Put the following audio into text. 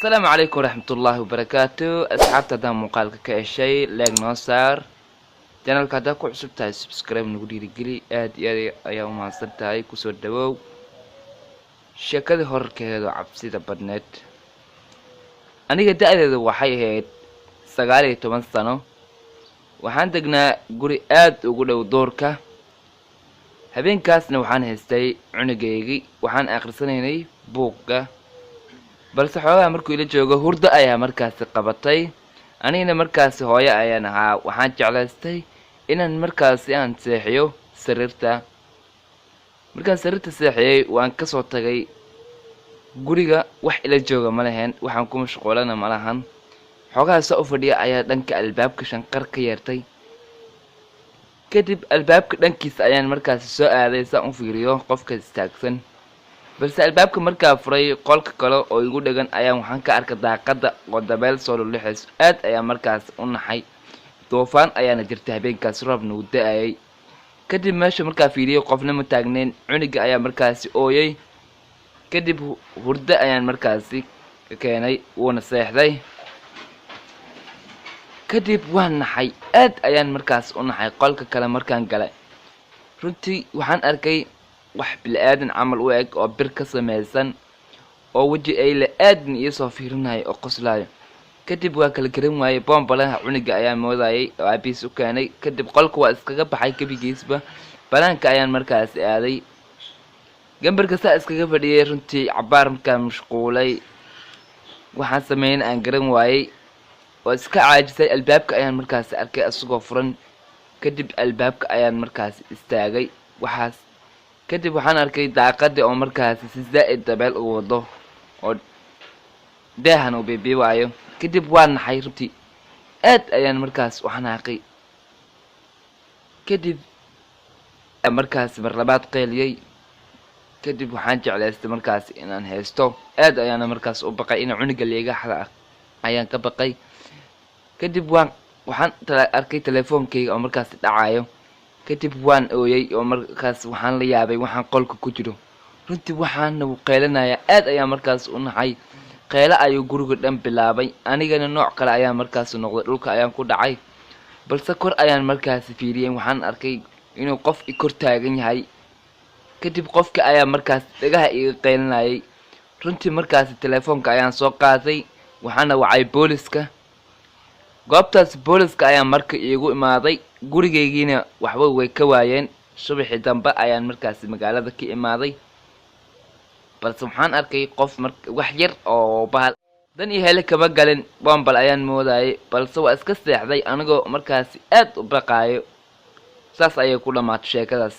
السلام عليكم ورحمة الله وبركاته. أصحابتا دا مقالك كأشي لايك نوصار channel kada ku cusub tahay subscribe nagu dhiirigeli aad iyo ayaa u mahadsan tahay kusoo dhawow sheekadii horkeeda cabsida badneed. aniga da'deedu waxay ahayd 19 sano. waxaan degnaa guri aad ugu dhow doorka. habeenkaasna waxaan haystay cunugeygii waxaan akhrisanaynay buugga, balse xoogaa markuu ila joogo hurdo ayaa markaasi qabatay. anigana markaasi hooyo ayaan ahaa. waxaan jeclaystay inaan markaasi aan seexiyo sariirta. markaan sariirta seexiyay waan ka soo tagay guriga. wax ila jooga ma lahayn, waxaan ku mashquulana ma lahan. xoogaa soo u fadhiya ayaa dhanka albaabka shanqar ka yeertay. kadib albaabka dhankiisa ayaan markaasi soo aaday saan u fiiriyo qofka istaagsan, balse albaabka markaa furay qolka kale oo igu dhagan ayaan waxaan ka arkay daaqada oo dabeel soo lulixayso. aad ayaa markaas u naxay. doofaan ayaana jirtay habeenkaas, roobna uu da'ayay. kadib meesha markaa fiiriyay qofna ma taagnayn. cuniga ayaa markaasi ooyay. kadib hurdo ayaan markaasi keenay, wuuna seexday. kadib waan naxay, aad ayaan markaas u naxay. qolka kale markaan galay runtii waxaan arkay wax bilaadan camal u eg oo bir ka samaysan oo waji ay la aadna ii soo fiirinayo oo qoslayo. kadib waa kala garan waayay. boonbalaha cuniga ayaa moodayay oo aabiis u keenay. kadib qolka waa iskaga baxay gebigiisba. banaanka ayaan markaas aaday. gambarka saa iskaga fadhiyay runtii cabaar markaan mashquulay. waxaan sameyn aan garan waayay oo iska caajisay. albaabka ayaan markaas arkay asagoo furan. kadib albaabka ayaan markaas istaagay. kadib waxaan arkay daaqadii oo markaas si zaa'id dabeel u wado oo daahan u biibiiwayo. kadib waan naxay runtii, aad ayaan markaas u xanaaqay. kadib markaas mar labaad qeyliyay. kadib waxaan jeclaystay markaas inaan haysto. aad ayaana markaas u baqay in cuniga leega xada ayaan ka baqay. kadib waxaan arkay telefoonkayga oo markaas dhacayo. kadib waan ooyay oo markaas waxaan la yaabay waxaan qolka ku jiro. runtii waxaana u qeylanayaa. aad ayaa markaas u naxay. qeylo ayuu guriga dhan bilaabay. anigana nooc kale ayaa markaas noqday. dhulka ayaan ku dhacay, balse kor ayaan markaas fiiriyay. waxaan arkay inuu qof i kor taagan yahay. kadib qofka ayaa markaas dhagaha iga qeylinayay. runtii markaas telefoonka ayaan soo qaatay, waxaana wacay booliska. goobtaas booliska ayaa marka iigu imaaday. gurigaygiina waxba way ka waayeen. subaxii dambe ayaan markaas magaalada ka imaaday, balse waxaan arkay qof wax yar oo bahal dan iyo hele kama galin. boonbal ayaan moodayay, balse waa iska seexday anigoo markaas aad u baqaayo. saas ayay ku dhammaatay sheekadaas.